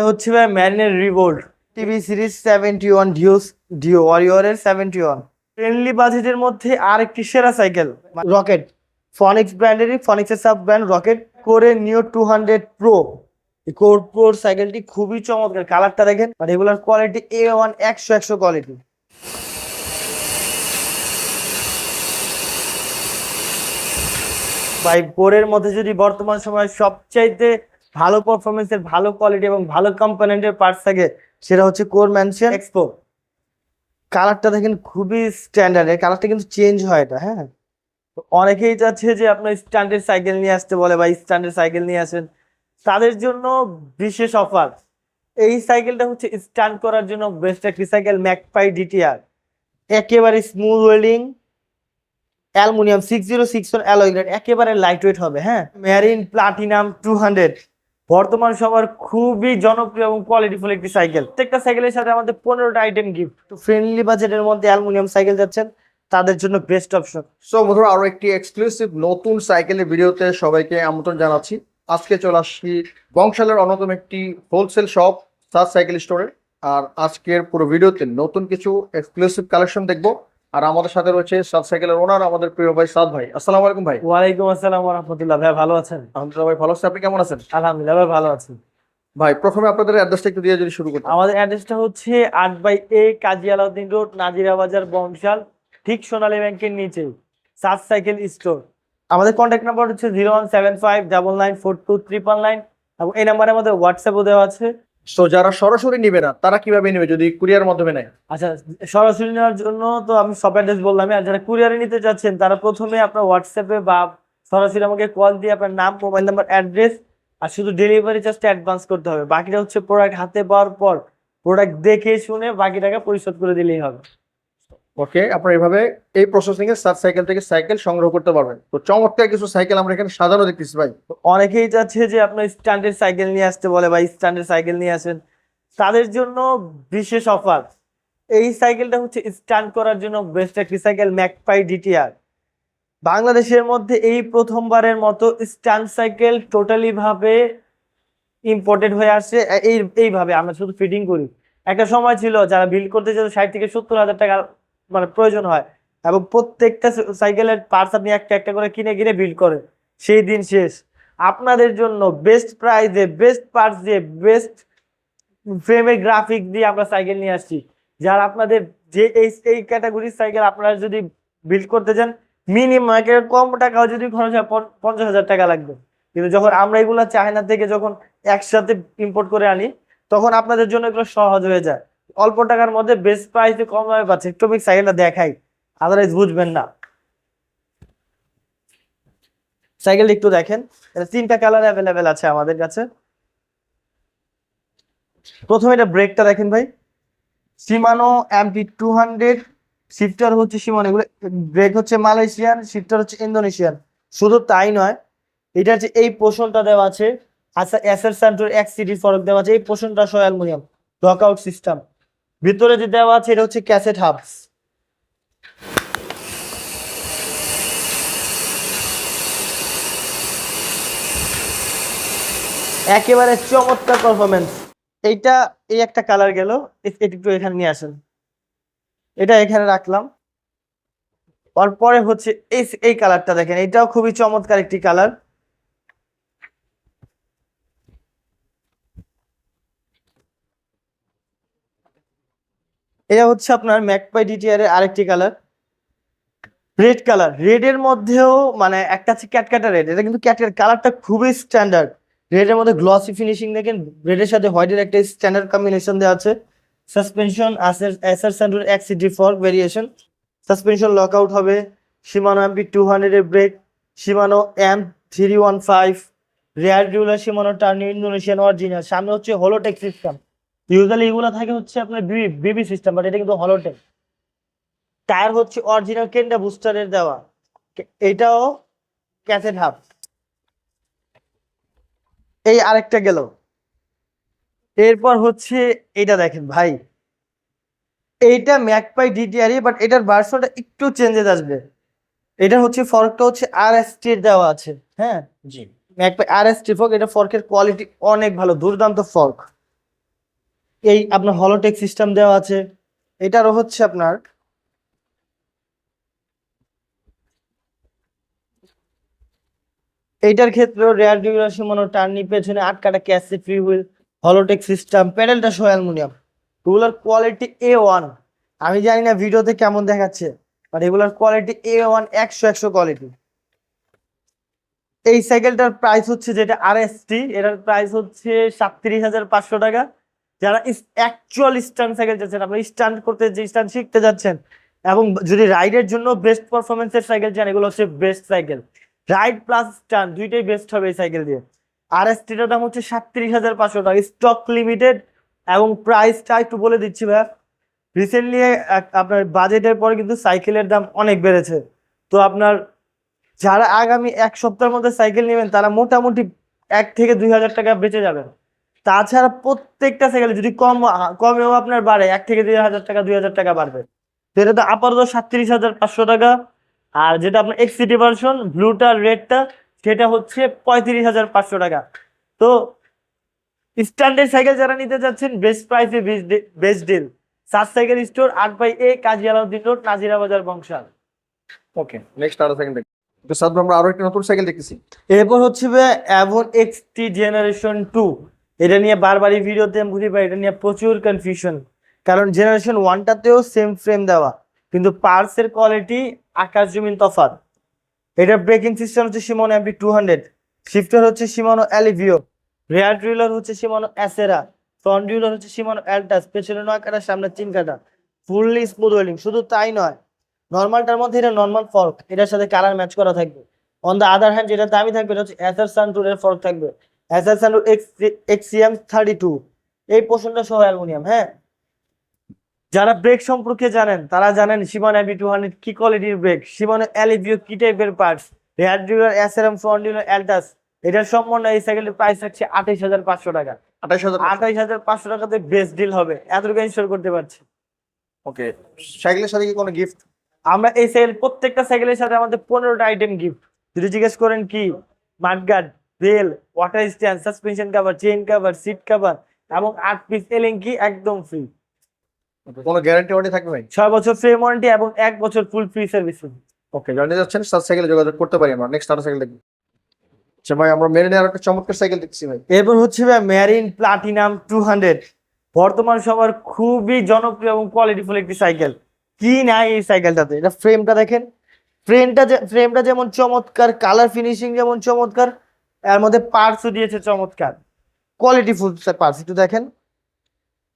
এটা হচ্ছে ভাই ম্যারিনের রিভোল্ট টিভি সিরিজ 71 ডিও ওয়ারিয়রের 71 ফ্রেন্ডলি বাজেটের মধ্যে আরেকটি সেরা সাইকেল রকেট ফনিক্স ব্র্যান্ডেরই ফনিক্সের sub brand Rocket core neo 200 pro core প্রোর সাইকেলটি খুবই চমৎকার কালারটা দেখেন আর এগুলোর কোয়ালিটি A1 100 কোয়ালিটি ভাই কোরের মধ্যে যদি বর্তমান সময়ে সবচাইতে ভালো পারফরমেন্সের ভালো কোয়ালিটি এবং ভালো কম্পোনেন্টের পার্টস থাকে সেটা হচ্ছে কোর ম্যানশন এক্সপো কালারটা দেখেন খুবই স্ট্যান্ডার্ড এর কালারটা কিন্তু চেঞ্জ হয় এটা হ্যাঁ অনেকেই চাচ্ছে যে আপনার স্ট্যান্ডার্ড সাইকেল নিয়ে আসতে বলে বা স্ট্যান্ডার্ড সাইকেল নিয়ে আসেন তাদের জন্য বিশেষ অফার এই সাইকেলটা হচ্ছে স্ট্যান্ড করার জন্য বেস্ট একটি সাইকেল ম্যাকপাই ডিটিআর একেবারে smooth welding aluminium 6061 alloy grade একেবারে লাইট ওয়েট হবে হ্যাঁ মেরিন প্লাটিনাম 200 বর্তমান সময়ের খুবই জনপ্রিয় এবং কোয়ালিটিফুল একটি সাইকেল প্রত্যেকটা সাইকেলের সাথে আমাদের 15টা আইটেম গিফট তো ফ্রেন্ডলি বাজেটের মধ্যে অ্যালুমিনিয়াম সাইকেল যাচ্ছেন তাদের জন্য বেস্ট অপশন। সো বন্ধুরা আরো একটি এক্সক্লুসিভ নতুন সাইকেলের ভিডিওতে সবাইকে আমন্ত্রণ জানাচ্ছি। আজকে চলে আসছি বংশালের অন্যতম একটি হোলসেল শপ সাদ সাইকেল স্টোরে। আর আজকের পুরো ভিডিওতে নতুন কিছু এক্সক্লুসিভ কালেকশন দেখবো। আর আমাদের সাথে রয়েছে সাদ সাইকেলের ওনার আমাদের প্রিয় ভাই সাদ ভাই। আসসালামু আলাইকুম ভাই। ওয়ালাইকুম আসসালাম ওয়া রাহমাতুল্লাহ। ভাই ভালো আছেন? আলহামদুলিল্লাহ ভাই ভালো আছি, আপনি কেমন আছেন? আলহামদুলিল্লাহ ভাই ভালো আছি। ভাই প্রথমে আপনাদের অ্যাড্রেসটা একটু দিয়ে যদি শুরু করতে। আমাদের অ্যাড্রেসটা হচ্ছে 8/A কাজী আলাউদ্দিন রোড নাজিরা বাজার বংশাল ঠিক সোনালী ব্যাংকের নিচে সাদ সাইকেল স্টোর। আমাদের কন্ট্যাক্ট নাম্বার হচ্ছে 01759942399 এবং এই নাম্বারে আমাদের হোয়াটসঅ্যাপও দেওয়া আছে। সো যারা সরাসরি নিবে না তারা কিভাবে নেবে যদি কুরিয়ার মাধ্যমে নেয়? আচ্ছা সরাসরি নেওয়ার জন্য তো আমি সব অ্যাড্রেস বললাম আর যারা কুরিয়ারে নিতে চাচ্ছেন তারা প্রথমে আপনার হোয়াটসঅ্যাপে বা সরাসরি আমাকে কল দিয়ে আপনার নাম মোবাইল নাম্বার অ্যাড্রেস আর শুধু ডেলিভারি চার্জটা অ্যাডভান্স করতে হবে, বাকিটা হচ্ছে প্রোডাক্ট হাতে পাওয়ার পর প্রোডাক্ট দেখে শুনে বাকি টাকা পরিশোধ করে দিলেই হবে। ওকে, আপনারা এভাবে এই প্রসেসিং এ সাদ সাইকেল থেকে সাইকেল সংগ্রহ করতে পারবেন। তো চমৎকার কিছু সাইকেল আমরা এখানে সাজানো দেখতেছি ভাই। অনেকেই চাচ্ছে যে আপনার স্ট্যান্ডার্ড সাইকেল নিয়ে আসতে বলে বা স্ট্যান্ডার্ড সাইকেল নিয়ে আসেন তাদের জন্য বিশেষ অফার। এই সাইকেলটা হচ্ছে স্ট্যান্ড করার জন্য বেস্ট একটি সাইকেল ম্যাকপাই ডিটিআর। বাংলাদেশের মধ্যে এই প্রথমবারের মতো স্ট্যান্ড সাইকেল টোটালি ভাবে ইম্পোর্টেড হয়ে আসছে। এইভাবে আমরা শুধু ফিটিং করি। একটা সময় ছিল যারা বিল্ড করতে যেত 60 থেকে 70 হাজার টাকা মানে প্রয়োজন হয় এবং প্রত্যেকটা সাইকেলের পার্টস আপনি একটা একটা করে কিনে কিনে বিল্ড করে, সেই দিন শেষ। আপনাদের জন্য বেস্ট প্রাইসে বেস্ট পার্টস দিয়ে বেস্ট ফ্রেমের গ্রাফিক্স দিয়ে আমরা সাইকেল নিয়ে আসছি। যারা আপনাদের যে এই ক্যাটাগরির সাইকেল আপনারা যদি বিল্ড করতে চান মিনিমাম কম টাকাও যদি খরচ হয় 50,000 টাকা লাগবে, কিন্তু যখন আমরা এগুলো চায়না থেকে যখন একসাথে ইম্পোর্ট করে আনি তখন আপনাদের জন্য এগুলো সহজ হয়ে যায়। অল্প টাকার মধ্যে বেস্ট প্রাইসে কম দামে পাচ্ছে। একটু আমি সাইকেলটা দেখাই, আদারওয়াইজ বুঝবেন না। সাইকেলটা একটু দেখেন, এটা 3টা কালার অ্যাভেলেবেল আছে আমাদের কাছে। প্রথমে এটা ব্রেকটা দেখেন ভাই, শিমানো এমটি 200 শিফটার হচ্ছে শিমানো, এগুলো ব্রেক হচ্ছে মালয়েশিয়ান, শিফটার হচ্ছে ইন্দোনেশিয়ান। শুধু তাই নয়, এটা হচ্ছে এই পোর্শনটা দেওয়া আছে আচ্ছা এসএর সেন্টর এক্সিডি ফরক দেওয়া আছে, এই পোর্শনটা সহ অ্যালুমিনিয়াম লকআউট সিস্টেম। ভিতরে যে দেওয়া আছে এটা হচ্ছে ক্যাসেট হাবস। একেবারে চমৎকার পারফরমেন্স। এইটা এই একটা কালার গেল, একটু এখানে নিয়ে আসেন, এটা এখানে রাখলাম। তারপরে হচ্ছে এই কালারটা দেখেন, এটাও খুবই চমৎকার একটি কালার। এটা হচ্ছে আপনার ম্যাকপাই ডিটিআর এর আরেকটি কালার, রেড কালার। রেড এর মধ্যেও মানে একটা আছে ক্যাটকাটা রেড, এটা কিন্তু ক্যাটকাট কালারটা খুবই স্ট্যান্ডার্ড। রেড এর মধ্যে গ্লসি ফিনিশিং দেখেন, রেড এর সাথে হোয়াইটের একটা স্ট্যান্ডার্ড কম্বিনেশন দেওয়া আছে। Suspension SR Suntour XCD fork variation, suspension lockout হবে। শিমানো এমপি 200 এর brake, Shimano M315 rear derailleur, Shimano Tourney Indonesian original. সামনে হচ্ছে হলোটেক সিস্টেম, ইউজুয়ালি এগুলো থাকে হচ্ছে আপনার বিবি সিস্টেম, বাট এটা কিন্তু হলোটেক। টায়ার হচ্ছে অরিজিনাল কেন্ডা বুস্টারের দেওয়া, এটাও ক্যাসেট হাব। এই আরেকটা গেল। এরপর হচ্ছে এটা দেখেন ভাই, এইটা ম্যাকপাই ডিটিআর বাট এটার ভার্সনটা একটু চেঞ্জেস আসবে। এটা হচ্ছে ফর্কটা হচ্ছে RST এর দেওয়া আছে। হ্যাঁ জি, ম্যাকপাই RST ফর্ক। এটা ফর্কের কোয়ালিটি অনেক ভালো, দুর্দান্ত ফর্ক। এই আপনার হলোটেক সিস্টেম দেওয়া আছে। এটারও হচ্ছে আপনার এইটার ক্ষেত্রেও রেয়ার ডিউরাল সীমানো টার্নি, পেছনে 8 কাটা ক্যাসে ফ্রি হুইল, হলোটেক সিস্টেম, প্যাডেলটা সহ অ্যালুমিনিয়াম। এগুলোর কোয়ালিটি A1। আমি জানি না ভিডিওতে কেমন দেখাচ্ছে, বাট এগুলোর কোয়ালিটি A1, 100 কোয়ালিটি। এই সাইকেলটার প্রাইস হচ্ছে যেটা RST, এটার প্রাইস হচ্ছে 37,500 টাকা। যারা অ্যাকচুয়াল স্টান্ট সাইকেল চাচ্ছেন, আপনি স্টান্ট করতে যে স্টান্ট শিখতে যাচ্ছেন এবং যদি রাইডের জন্য বেস্ট পারফরমেন্সের সাইকেল চান, এগুলো হচ্ছে best cycle. Ride plus stunt দুইটাই বেস্ট হবে এই সাইকেল দিয়ে। RSTটার দাম হচ্ছে 37,500 টাকা, স্টক লিমিটেড। এবং প্রাইসটা একটু বলে দিচ্ছি ভাই, রিসেন্টলি আপনার বাজেটের পরে কিন্তু সাইকেলের দাম অনেক বেড়েছে। তো আপনার যারা আগামী 1 সপ্তাহের মধ্যে সাইকেল নেবেন তারা মোটামুটি 1 থেকে 2 হাজার টাকা বেঁচে যাবেন। তাছাড়া প্রত্যেকটা সাইকেল যদি কমেও আপনার বাড়ে 1 থেকে 2 হাজার টাকা, 2 হাজার টাকা বাড়বে। তো এটা তো আপাতত 37,500 টাকা। আর যেটা আপনার এক্সিটি ভার্সন ব্লুটা রেডটা, সেটা হচ্ছে 35,500 টাকা। তো স্ট্যান্ডার্ড সাইকেল যারা নিতে যাচ্ছেন, বেস্ট প্রাইসে বেস্ট ডিল। সাত সাইকেল স্টোর, 8/A, কাজী আলাউদ্দিন রোড, নাজিরা বাজার, বংশাল। ওকে, নেক্সট আরো সাইকেল দেখবো। তো সাদ ভাই, আমরা আরো একটা নতুন সাইকেল দেখতেছি। এরপর হচ্ছে অ্যাভন এক্সটি জেনারেশন 2। এটা নিয়ে বারবারই ভিডিওতে আমি বুঝি পাই, এটা নিয়ে প্রচুর কনফিউশন। কারণ জেনারেশন 1টাতেও সেম ফ্রেম দেওয়া, কিন্তু পার্টসের কোয়ালিটি আকাশ জমিন তফাৎ। এটার ব্রেকিং সিস্টেম হচ্ছে শিমানো MP 200, শিফটার হচ্ছে শিমানো অ্যালিভিও, রেয়ার ড্রিলার হচ্ছে শিমানো অ্যাসেরা, ফ্রন্ট ড্রিলার হচ্ছে শিমানো অ্যালটাস, পেছনে 9 কাটা, সামনে 3 কাটা, ফুললি স্মুথ ওয়েলিং। শুধু তাই নয়, নর্মালটার মধ্যে এটা নর্মাল ফর্ক, এটার সাথে কালার ম্যাচ করা থাকবে। অন দ্য আদার হ্যান্ড যেটা দামি থাকবে এটা হচ্ছে এসআর সানটুরের ফর্ক থাকবে, এসআর সানটুর XCM 32, এই পোর্শনটা সহ অ্যালুমিনিয়াম। হ্যাঁ, যারা ব্রেক সম্পর্কে জানেন তারা জানেন শিমানো MP 200 কি কোয়ালিটির ব্রেক, শিমানো অ্যালিভিও কি টাইপের পার্টস, রেয়ার ডিউলার এসআরএম, ফ্রন্ট ডিউলার অ্যালটাস। এটার সম্পূর্ণ এই সাইকেলের প্রাইস রাখছে 28,500 টাকা। 28,000। 28,500 টাকাতে বেস্ট ডিল হবে, এতটুকু ইনশোর করতে পারছি। ওকে, সাইকেলের সাথে কি কোনো গিফট? আমরা এই সাইকেল প্রত্যেকটা সাইকেলের সাথে আমাদের 15টা আইটেম গিফট। যদি জিজ্ঞেস করেন কি, mudguard, bell, water stand, suspension cover, chain cover, seat cover এবং 8 পিস এলেঙ্কি একদম ফ্রি। কোনো গ্যারান্টি ওয়ারেন্টি থাকবে ভাই? 6 বছর ফ্রি ওয়ারেন্টি এবং 1 বছর ফুল ফ্রি সার্ভিসিং। ওকে, জানিয়ে যাচ্ছেন সাত সাইকেলে যোগাযোগ করতে পারি আমরা। নেক্সট আরো সাইকেল দেখবো। আচ্ছা ভাই, আমরা মেরিনের আর একটা চমৎকার সাইকেল দেখছি ভাই। এরপর হচ্ছে মেরিন প্লাটিনাম 200, বর্তমান সময়ের খুবই জনপ্রিয় এবং কোয়ালিটিফুল একটি সাইকেল। কি নাই এই সাইকেলটাতে, এটা ফ্রেমটা দেখেন, ফ্রেমটা যেমন চমৎকার, কালার ফিনিশিং যেমন চমৎকার, এর মধ্যে পার্টসও দিয়েছে চমৎকার কোয়ালিটিফুল পার্টস। একটু দেখেন,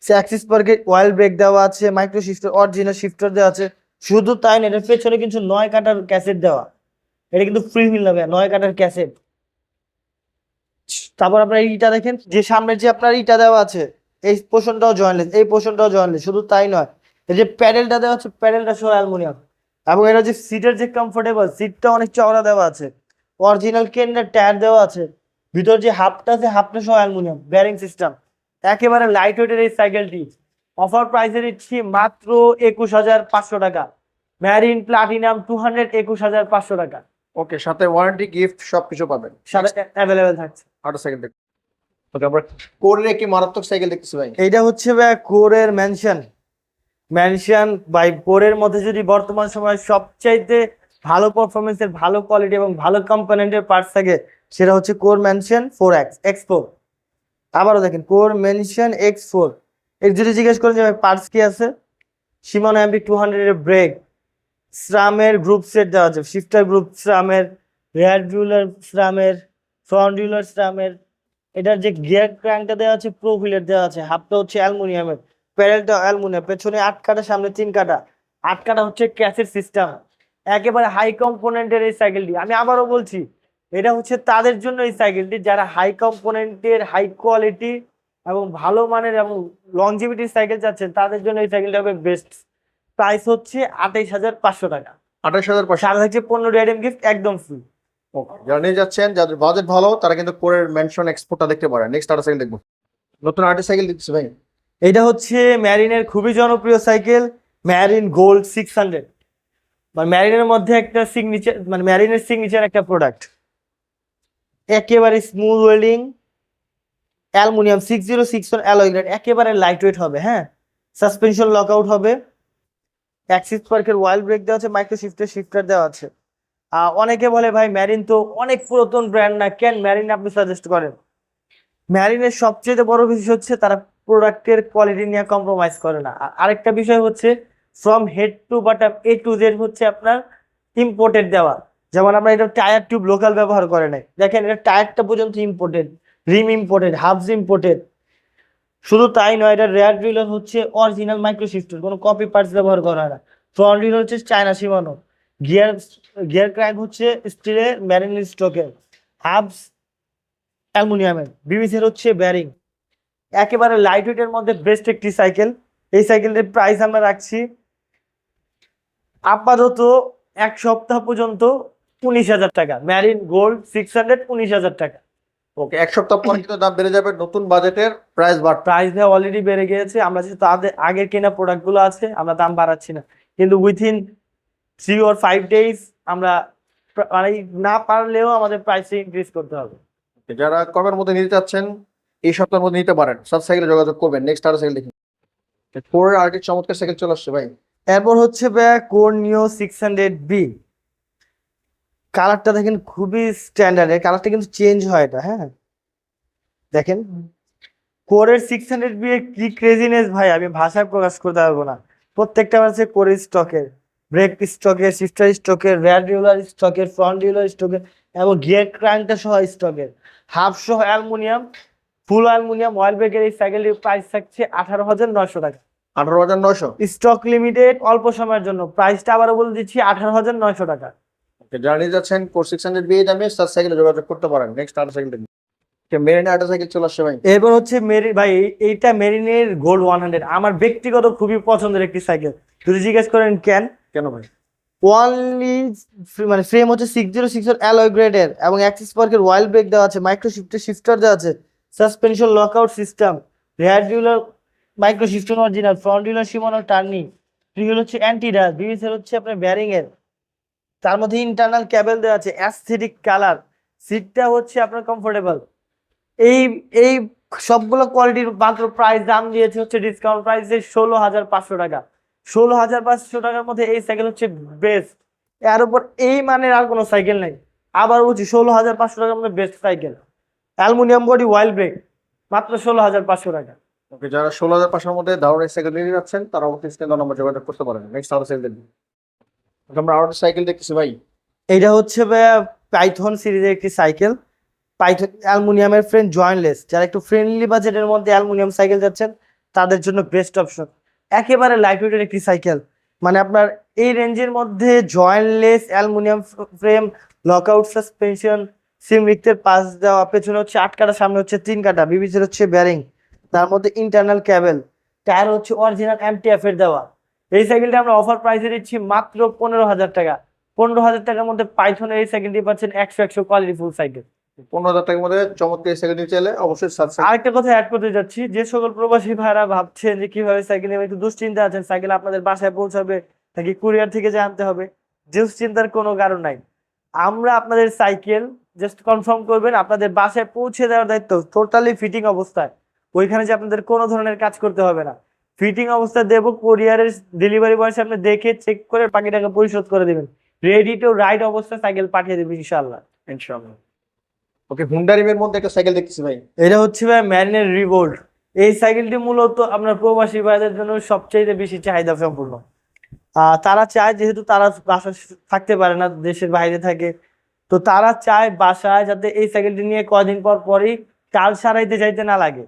অ্যাক্সিস পার্কের অয়েল ব্রেক দেওয়া আছে, মাইক্রো শিফটার, অরিজিনাল শিফটার দেওয়া আছে। শুধু তাই না, এটার পেছনে কিন্তু 9 কাটার ক্যাসেট দেওয়া, এটা কিন্তু ফ্রি হুইল হবে, 9 কাটার ক্যাসেট। তারপর আপনার ইটা দেখেন, যে সামনের যে আপনার ইটা দেওয়া আছে, এই পোর্শনটাও জয়েন্টলেস, এই পোর্শনটাও জয়েন্টলেস। শুধু তাই নয়, এই যে প্যাডেলটা দেওয়া আছে, প্যাডেলটা সহ অ্যালুমিনিয়াম। এবং এটা যে সিটের যে কমফোর্টেবল, সিটটা অনেক চওড়া দেওয়া আছে, অরিজিনাল কেনের টায়ার দেওয়া আছে, ভিতর যে হাফটা আছে, হাফটা সহ অ্যালুমিনিয়াম, বেয়ারিং সিস্টেম। একেবারে লাইট ওয়েটের এই সাইকেলটি অফার প্রাইসে দিচ্ছি মাত্র 21,500 টাকা। ম্যারিন প্লাটিনাম 200, 21,500 টাকা। ওকে, সাথে ওয়ারেন্টি, গিফট সবকিছু পাবেন, সাথে অ্যাভেলেবেল থাকছে। আরো সাইকেল দেখবো। ওকে, আমরা কোরের একটি মারাত্মক সাইকেল দেখতেছি ভাই। এইটা হচ্ছে কোরের ম্যানশন বাই কোরের মধ্যে যদি বর্তমান সময়ে সবচাইতে ভালো পারফরমেন্সের, ভালো কোয়ালিটি এবং ভালো কম্পোনেন্টের পার্টস থাকে, সেটা হচ্ছে কোর ম্যানশন 4X X4। আবারও দেখেন, কোর ম্যানশন X4। এর যদি জিজ্ঞেস করেন যে ভাই পার্টস কি আছে, শিমানো MP 200 এর ব্রেক, SRAM-এর গ্রুপ সেট দেওয়া আছে, শিফটার গ্রুপ SRAM-এর, রেয়ার ডিউলার SRAM-এর, ফ্রন্ট ডিউলার SRAM-এর। এটার যে গিয়ার ক্র্যাঙ্কটা দেওয়া আছে, প্রো হুইলের দেওয়া আছে, হাফটা হচ্ছে অ্যালুমিনিয়ামের, প্যাডেলটা অ্যালুমিনিয়াম, পেছনে 8 কাটা, সামনে 3 কাটা। 8 কাটা হচ্ছে ক্যাসেট সিস্টেম। একেবারে হাই কম্পোনেন্টের এই সাইকেলটি, আমি আবারও বলছি, এটা হচ্ছে তাদের জন্য এই সাইকেলটি যারা হাই কম্পোনেন্টের, হাই কোয়ালিটি এবং ভালো মানের এবং লংজিভিটির সাইকেল চাচ্ছেন, তাদের জন্য এই সাইকেলটা হবে বেস্ট। প্রাইস হচ্ছে 28,500 টাকা। 28,500। সাথে থাকছে 15 আইটেম গিফট একদম ফ্রি। ওকে, যারা নিয়ে যাচ্ছেন, যাদের বাজেট ভালো, তারা কিন্তু কোরের মেনশন এক্সপোর্টটা দেখতে পারেন। নেক্সট আরো সাইকেল দেখবো। নতুন আর্টিস্ট সাইকেল দেখছি ভাই। এটা হচ্ছে ম্যারিনের খুবই জনপ্রিয় সাইকেল, ম্যারিন গোল্ড 600। মানে ম্যারিনের মধ্যে একটা সিগনেচার, মানে ম্যারিনের সিগনেচার একটা প্রোডাক্ট। একেবারে smooth welding, aluminium 6061 alloy grade, একেবারে লাইট ওয়েট হবে। হ্যাঁ, সাসপেনশন লকআউট হবে, অ্যাক্সিস পার্কের ওয়াইল ব্রেক দেওয়া আছে, মাইক্রো শিফটার দেওয়া আছে। অনেকে বলে ভাই ম্যারিন তো অনেক পুরাতন ব্র্যান্ড, না কেন ম্যারিন আপনি সাজেস্ট করেন? ম্যারিনের সবচেয়ে বড় বিষয় হচ্ছে তারা প্রোডাক্টের কোয়ালিটি নিয়ে কম্প্রোমাইজ করে না। আরেকটা বিষয় হচ্ছে from head to bottom A to Z হচ্ছে আপনার ইম্পোর্টেড দেওয়া। যেমন আমরা এটা টায়ার টিউব লোকাল ব্যবহার করে নাই, দেখেন এটা টায়ারটা পর্যন্ত ইম্পোর্টেড, রিম ইম্পোর্টেড, হাবস ইম্পোর্টেড। শুধু তাই নয়, এটা রেয়ার ড্রিলার হচ্ছে অরিজিনাল মাইক্রো শিফটার, কোনো কপি পার্টস ব্যবহার করা হয় না। ফ্রন্ট ড্রিলার হচ্ছে চায়না শিমানো, গিয়ার গিয়ার ক্র্যাঙ্ক হচ্ছে স্টিলের ম্যারিন স্টকের, হাবস অ্যালুমিনিয়ামের, বিবিসির হচ্ছে ব্যারিং। একেবারে লাইট ওয়েটের মধ্যে বেস্ট একটি সাইকেল। এই সাইকেলের প্রাইস আমরা রাখছি আপাতত 1 সপ্তাহ পর্যন্ত 19,000 টাকা। ম্যারিন গোল্ড 600, 19,000 টাকা। ওকে, 1 সপ্তাহ পর কিন্তু দাম বেড়ে যাবে, নতুন বাজেটের প্রাইস বাড়বে। প্রাইস অলরেডি বেড়ে গিয়েছে, আমরা যেহেতু তাদের আগের কেনা প্রোডাক্টগুলো আছে আমরা দাম বাড়াচ্ছি না, কিন্তু উইথিন 3 or 5 days আমরা মানে না পারলেও আমাদের প্রাইস ইনক্রিজ করতে হবে। যারা কমের মধ্যে নিতে চাচ্ছেন এই সপ্তাহের মধ্যে নিতে পারেন, সাত সাইকেলে যোগাযোগ করবেন। নেক্সট আর সাইকেল দেখি, কোরের আরেকটি চমৎকার সাইকেল চলে আসছে ভাই। এরপর হচ্ছে কোর নিও 600B। কালারটা দেখেন খুবই স্ট্যান্ডার্ড, এর কালারটা কিন্তু চেঞ্জ হয় এটা। হ্যাঁ দেখেন কোরের 600B এর কি ক্রেজিনেস ভাই, আমি ভাষায় প্রকাশ করতে পারবো না। প্রত্যেকটা আছে কোরের স্টকের, ব্রেক স্টকের, শিফটার স্টকের, রেয়ার ডিউলার স্টকের, ফ্রন্ট ডিউলার স্টকের, এবং গিয়ার ক্র্যাঙ্কটা সহ স্টকের, হাফ সহ অ্যালুমিনিয়াম, ফুল অ্যালুমিনিয়াম অয়েল ব্রেকের এই সাইকেলটির প্রাইস থাকছে 18,900 টাকা। 18,900। স্টক লিমিটেড, অল্প সময়ের জন্য। প্রাইসটা আবারও বলে দিচ্ছি 18,900 টাকা। যারা নিতে যাচ্ছেন কোর 600B দামে সাত সাইকেলে যোগাযোগ করতে পারেন। নেক্সট আর সাইকেল দেখি, মেরিনা আরেকটা সাইকেল চলে আসছে ভাই। এরপর হচ্ছে ভাই এইটা মেরিনের গোল্ড 100, আমার ব্যক্তিগত খুবই পছন্দের একটি সাইকেল। যদি জিজ্ঞেস করেন কেন ভাই? ওনলি মানে ফ্রেম হচ্ছে 6061 অ্যালয় গ্রেডের, এবং অ্যাক্সিস পার্কের ওয়াইল ব্রেক দেওয়া আছে, মাইক্রো শিফটার দেওয়া আছে, suspension lockout system, rear derailleur micro shifter original, front derailleur Shimano Tourney, রিয়েল হচ্ছে অ্যান্টি ডাস্ট, বিবিসের হচ্ছে আপনার ব্যারিং এর, তার মধ্যে ইন্টারনাল ক্যাবেল দেওয়া আছে, অ্যাস্থেটিক কালার, সিটটা হচ্ছে আপনার কমফোর্টেবল। এই এই সবগুলো কোয়ালিটির মাত্র প্রাইস দাম দিয়েছে হচ্ছে ডিসকাউন্ট প্রাইসে 16,500 টাকা। 16,500 টাকার মধ্যে এই সাইকেল হচ্ছে বেস্ট। এর উপর এই মানের আর কোনো সাইকেল নেই। আবার বলছি 16,500 টাকার মধ্যে বেস্ট সাইকেল, অ্যালুমিনিয়াম বডি ওয়াইল ব্রেক, মাত্র 16,500 টাকা। ওকে, যারা 16,500 মধ্যে দারুণ সাইকেল নিতে যাচ্ছেন তারা অবশ্যই স্ক্রিনে নম্বর যোগাযোগ করতে পারেন। নেক্সট আর সাইকেল দেখি, আমরা আরেকটা সাইকেল দেখতেছি ভাই। এইটা হচ্ছে পাইথন সিরিজের একটি সাইকেল। পাইথন অ্যালুমিনিয়ামের ফ্রেম জয়েন্টলেস, যারা একটু ফ্রেন্ডলি বাজেটের মধ্যে অ্যালুমিনিয়াম সাইকেল যাচ্ছেন তাদের জন্য বেস্ট অপশন। একেবারে লাইট ওয়েটের একটি সাইকেল, মানে আপনার এই রেঞ্জের মধ্যে jointless aluminium frame, lockout suspension, সিম রিক্তের পাশ দেওয়া, পেছনে হচ্ছে 8 কাটা, সামনে হচ্ছে 3 কাটা, বিবিসির হচ্ছে ব্যারিং, তার মধ্যে ইন্টারনাল ক্যাবেল, টায়ার হচ্ছে অরিজিনাল MTF এর দেওয়া। এই সাইকেলটা আমরা অফার প্রাইসে দিচ্ছি মাত্র 15,000 টাকা। 15,000 টাকার মধ্যে পাইথনের এই সাইকেলটি পাচ্ছেন 100 কোয়ালিটি ফুল সাইকেল। 15,000 টাকার মধ্যে চমৎকার সাইকেল নিতে চাইলে অবশ্যই সাত সাইকেল। আরেকটা কথা অ্যাড করতে যাচ্ছি, যে সকল প্রবাসী ভাইরা ভাবছেন যে কিভাবে সাইকেল নেবেন, একটু দুশ্চিন্তা আছেন, সাইকেল আপনাদের বাসায় পৌঁছাবে নাকি কুরিয়ার থেকে যে আনতে হবে, দুশ্চিন্তার কোনো কারণ নাই। আমরা আপনাদের সাইকেল জাস্ট কনফার্ম করবেন, আপনাদের বাসায় পৌঁছে দেওয়ার দায়িত্ব টোটালি ফিটিং অবস্থায়। ওইখানে যে আপনাদের কোনো ধরনের কাজ করতে হবে না, ফিটিং অবস্থায় দেবো, কুরিয়ারের ডেলিভারি বয়ের সামনে দেখে চেক করে বাকি টাকা পরিশোধ করে দেবেন, রেডি টু রাইড অবস্থায় সাইকেল পাঠিয়ে দেবেন ইনশাআল্লাহ। ইনশাআল্লাহ। ওকে, হুন্ডা রিমের মধ্যে একটা সাইকেল দেখতেছি ভাই। এটা হচ্ছে ভাই ম্যারিনের রিভোল্ট। এই সাইকেলটি মূলত আপনার প্রবাসী ভাইদের জন্য সবচেয়ে বেশি চাহিদা সম্পূর্ণ। তারা চায়, যেহেতু তারা বাসায় থাকতে পারে না, দেশের বাইরে থাকে, তো তারা চায় বাসায় যাতে এই সাইকেলটি নিয়ে কদিন পর পরই চাল সারাইতে যাইতে না লাগে।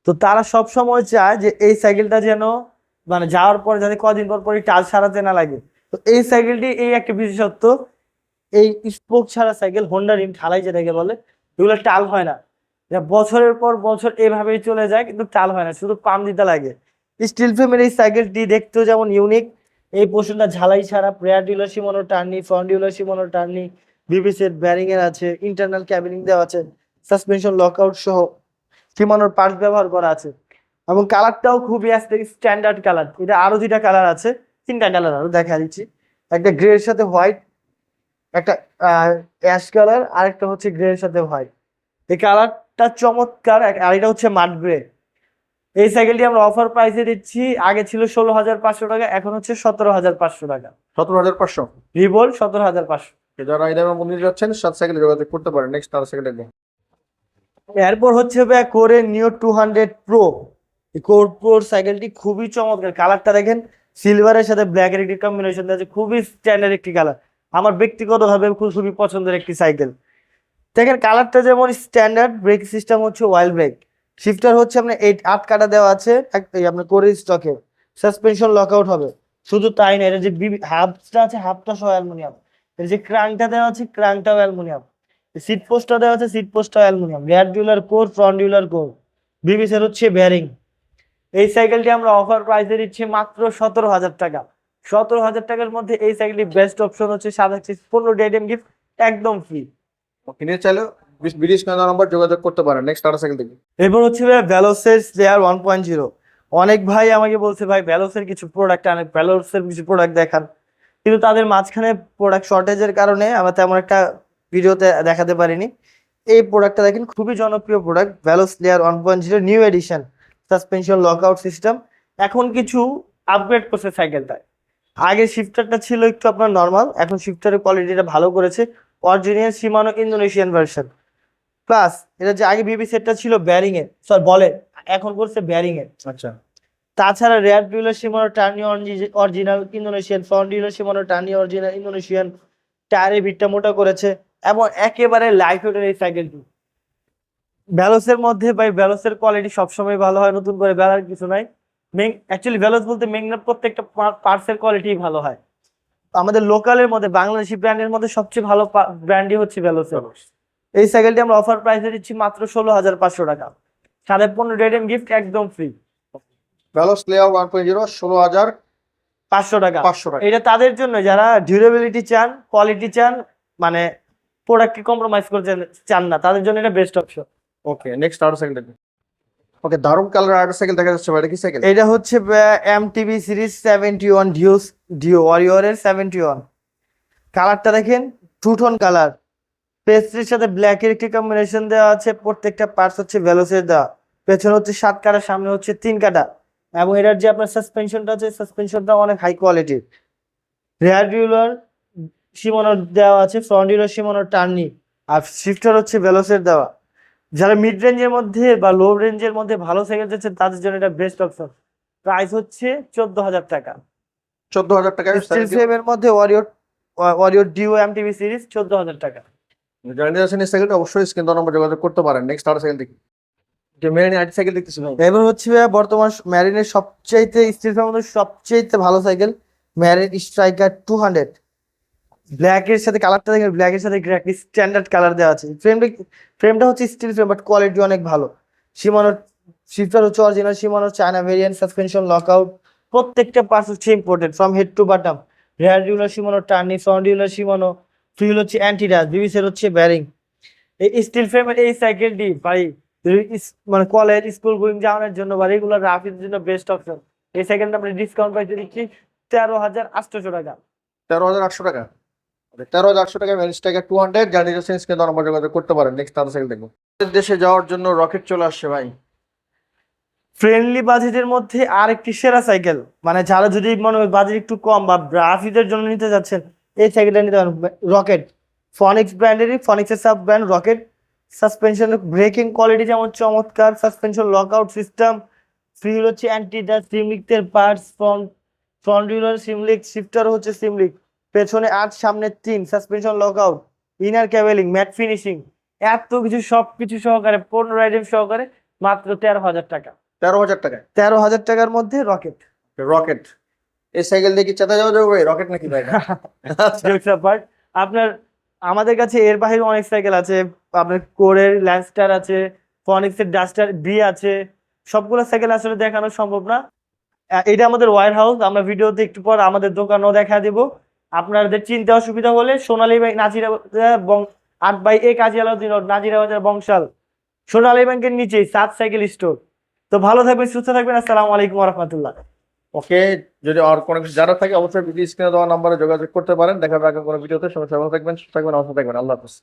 তো তারা সব সময় চায় যে এই সাইকেলটা যেন মানে যাওয়ার পর যাতে কদিন পর পরই টাল সারাতে না লাগে। তো এই সাইকেলটি এই একটা বিশেষত্ব, এই স্পোক ছাড়া সাইকেল, হোন্ডা রিম ঢালাই যেটাকে বলে, এগুলো টাল হয় না। যা বছরের পর বছর এভাবেই চলে যায়, কিন্তু টাল হয় না, শুধু পাম দিতে লাগে। স্টিল ফ্রেমের এই সাইকেলটি দেখতেও যেমন ইউনিক, এই পোর্শনটা ঝালাই ছাড়া, rear derailleur Shimano Tourney, front derailleur Shimano Tourney, বিবিসির ব্যারিং এর আছে, ইন্টারনাল ক্যাবিনিং দেওয়া আছে, সাসপেনশন লকআউট সহ শিমানোর পার্টস ব্যবহার করা আছে, এবং কালারটাও খুবই স্ট্যান্ডার্ড কালার। এটা আরো 2টা কালার আছে, 3টা কালার আরো দেখা দিচ্ছি। একটা গ্রে এর সাথে হোয়াইট, একটা অ্যাশ কালার, আর একটা হচ্ছে গ্রে এর সাথে হোয়াইট। এই কালার কালারটা চমৎকার, আর এটা হচ্ছে মাড গ্রে। এই সাইকেলটি আমরা অফার প্রাইসে দিচ্ছি, আগে ছিল 16,500 টাকা, এখন হচ্ছে 17,500 টাকা। 17,500। রিভোল্ট 17,500। যারা এই দামের মধ্যে যাচ্ছেন সাত সাইকেলে যোগাযোগ করতে পারেন। নেক্সট আর সাইকেল দেখবো। এরপর হচ্ছে কোরে নিও 200 প্রো। এই কোর প্রোর সাইকেলটি খুবই চমৎকার, কালারটা দেখেন সিলভারের সাথে ব্ল্যাকের একটি কম্বিনেশন আছে, খুবই স্ট্যান্ডার্ড একটি কালার, আমার ব্যক্তিগতভাবে খুবই পছন্দের একটি সাইকেল। দেখেন কালারটা যেমন স্ট্যান্ডার্ড, ব্রেক সিস্টেম হচ্ছে ওয়াইল্ড ব্রেক, শিফটার হচ্ছে আপনার 8 কাটা দেওয়া আছে আপনার কোরের স্টকে, সাসপেনশন লকআউট হবে। শুধু তাই না, এটা যে হাবটা আছে হাবটা সহ অ্যালুমিনিয়াম, এর যে ক্রাঙ্কটা দেওয়া আছে ক্রাঙ্কটাও অ্যালুমিনিয়াম, সিট পোস্টটা দেওয়া আছে সিট পোস্টটাও অ্যালুমিনিয়াম, রিয়ার ডিউলার কোর ফ্রন্ট ডিউলার কোর, বিবিসের হচ্ছে বেয়ারিং। এই সাইকেলটি আমরা অফার প্রাইসে দিচ্ছি মাত্র 17,000 টাকা। 17,000 টাকার মধ্যে এই সাইকেলটি বেস্ট অপশন হচ্ছে, সাদা 15 ডেডেম গিফট একদম ফ্রি। কিনে চাইলে বিডিস নাম্বার যোগাযোগ করতে পারেন। নেক্সট আর সাইকেল দেখবো। এরপর হচ্ছে ভ্যালোসের স্লেয়ার 1.0। অনেক ভাই আমাকে বলছে ভাই ভ্যালোসের কিছু প্রোডাক্ট আনেন, ভ্যালোসের কিছু প্রোডাক্ট দেখান, কিন্তু তাদের মাঝখানে প্রোডাক্ট শর্টেজের কারণে আমরা তেমন একটা ভিডিওতে দেখাতে পারিনি। এই প্রোডাক্টটা দেখেন খুবই জনপ্রিয় product, Velos Slayer 1.0 new edition, suspension lockout system. এখন কিছু আপগ্রেড করছে সাইকেলটায়, আগে শিফটারটা ছিল একটু আপনার নর্মাল, এখন শিফটারের কোয়ালিটিটা ভালো করেছে, অরিজিনাল শিমানো ইন্দোনেশিয়ান ভার্সন। প্লাস এটা যে আগে বিবি সেটটা ছিল ব্যারিং এর, সরি বলে, এখন করছে ব্যারিং এর। আচ্ছা। তাছাড়া rear derailleur Shimano Tourney original Indonesian, front derailleur Shimano Tourney original Indonesian, টায়ারের বিটটা মোটা করেছে এবং একেবারে লাইট ওয়েটের এই সাইকেলটি। ভ্যালোসের মধ্যে ভাই ভ্যালোসের কোয়ালিটি সবসময় ভালো হয়, নতুন করে বেলার কিছু নাই। অ্যাকচুয়ালি ভ্যালোস বলতে মেঘনার প্রত্যেকটা পার্টসের কোয়ালিটি ভালো হয়। আমাদের লোকালের মধ্যে বাংলাদেশি ব্র্যান্ডের মধ্যে সবচেয়ে ভালো ব্র্যান্ডই হচ্ছে ভ্যালোসের। এই সাইকেলটি আমরা অফার প্রাইসে দিচ্ছি মাত্র 16,500 টাকা, 15.5 রেডেম গিফট একদম ফ্রি। ভ্যালোস স্লেয়ার 1.0 16,500 টাকা। 500 টাকা। এটা তাদের জন্য যারা ডিউরেবিলিটি চান, কোয়ালিটি চান, মানে প্রোডাক্টকে কম্প্রোমাইজ করতে চান না, তাদের জন্য এটা বেস্ট অপশন। ওকে নেক্সট আর সাইকেল দেখবো। ওকে দারুণ কালার আর সাইকেল দেখা যাচ্ছে ভাই, এটা কি সাইকেল? এটা হচ্ছে এমটিবি সিরিজ 71 ডিও ওয়ারিয়রের 71। কালারটা দেখেন টু টোন কালার, পেস্ট্রির সাথে ব্ল্যাকের একটি কম্বিনেশন দেওয়া আছে, প্রত্যেকটা পার্টস হচ্ছে ভেলোসের দেওয়া, পেছনে হচ্ছে 7 কাটা, সামনে হচ্ছে 3 কাটা, এবং এটার যে আপনার সাসপেনশনটা আছে সাসপেনশনটা অনেক হাই কোয়ালিটির। রেয়ার ডিউলার শিমানোর দেওয়া আছে, ফ্রন্ট ডিউলার শিমানোর টার্নি, আর শিফটার হচ্ছে ভেলোসের দেওয়া। যারা মিড রেঞ্জের মধ্যে বা লো রেঞ্জের মধ্যে ভালো সাইকেল চাচ্ছেন তাদের জন্য এটা বেস্ট অপশন। প্রাইস হচ্ছে 14,000 টাকা। 14,000 টাকায় স্টিল ফ্রেমের মধ্যে ওয়ারিয়র ডিও এমটিবি সিরিজ 14,000 টাকা। যারা নিতে যাচ্ছেন এই সাইকেলটা অবশ্যই স্ক্রিন নাম্বার যোগাযোগ করতে পারেন। নেক্সট আর সাইকেল দেখি। যে মেরিন আইটি সাইকেল দেখতেছি ভাই। এবার হচ্ছে ভাইয়া বর্তমান ম্যারিনের সবচাইতে স্টিল ফ্রেমের মধ্যে সবচাইতে ভালো সাইকেল ম্যারিন স্ট্রাইকার 200। ব্ল্যাকের সাথে কালারটা দেখেন, ব্ল্যাকের সাথে স্ট্যান্ডার্ড কালার দেওয়া আছে। ফ্রেমটা হচ্ছে স্টিল ফ্রেম বাট কোয়ালিটি অনেক ভালো। শিমানোর শিফটার হচ্ছে অরিজিনাল শিমানোর চায়না ভেরিয়েন্ট, সাসপেনশন লকআউট, প্রত্যেকটা পার্টস হচ্ছে imported from head to bottom. Rear derailleur Shimano Tourney, front derailleur Shimano, ফিউল হচ্ছে অ্যান্টিডাস, বিবিসের হচ্ছে ব্যারিং। এই স্টিল ফ্রেমের এই সাইকেলটি ভাই মানে কলেজ স্কুল গোয়িং যাওয়ার জন্য বা রেগুলার রাফিদের জন্য বেস্ট অপশন। এই সাইকেলটা আমরা ডিসকাউন্ট প্রাইসে দিচ্ছি 13,800 টাকা। 13,800 টাকা। 13,800 টাকায় মেরিন স্ট্রাইকার 200 যারা নিতে যাচ্ছেন স্ক্রিন নাম্বার যোগাযোগ করতে পারেন। নেক্সট আর সাইকেল দেখবো। দেশে যাওয়ার জন্য রকেট চলে আসছে ভাই। ফ্রেন্ডলি বাজেটের মধ্যে আর একটি সেরা সাইকেল, মানে যারা যদি মনে হয় বাজেট একটু কম বা রাফিদের জন্য নিতে যাচ্ছেন এই সাইকেলটা নিতে পারেন। রকেট ফনিক্স ব্র্যান্ডেরই, ফনিক্সের sub brand Rocket. Suspension braking quality যেমন চমৎকার, সাসপেনশন লকআউট সিস্টেম, ফিউল হচ্ছে অ্যান্টিডাস, সিমলিকের পার্টস, ফ্রন্ট ডিউলার সিমলিক, শিফটার হচ্ছে সিমলিক, পেছনে 8 সামনে 3, suspension lockout, inner cabling, matte finishing, এত কিছু সবকিছু সহকারে 15 আইটেম সহকারে মাত্র 13,000 টাকা। 13,000 টাকায় 13,000 টাকার মধ্যে রকেট। রকেট এই সাইকেল দেখি চেতা যাওয়া যাবে ভাই, রকেট নাকি ভাই? বাট আপনার আমাদের কাছে এর বাইরে অনেক সাইকেল আছে, আপনার কোরের ল্যান্ডস্টার আছে, ফনিক্সের ডাস্টার বি আছে, সবগুলো সাইকেল আসলে দেখানো সম্ভব না। এটা আমাদের ওয়্যার হাউস, আমরা ভিডিওতে একটু পর আমাদের দোকানও দেখা দিব। আপনাদের চিনতে অসুবিধা হলে সোনালী ব্যাংক নাজিরা 8/A কাজী আলাউদ্দিন রোড, নাজিরা বাজার, বংশাল, সোনালী ব্যাংকের নিচেই 7 সাইকেল স্টোর। তো ভালো থাকবেন, সুস্থ থাকবেন, আসসালামু আলাইকুম ওয়া রাহমাতুল্লাহ। ওকে, যদি আর কোনো কিছু জানার থাকে অবশ্যই ভিডিও স্ক্রিনে দেওয়া নাম্বারে যোগাযোগ করতে পারেন। দেখা হবে আগামী কোনো ভিডিওতে। সবাই ভালো থাকবেন, সুস্থ থাকবেন, অবশ্যই থাকবেন। আল্লাহ হাফেজ।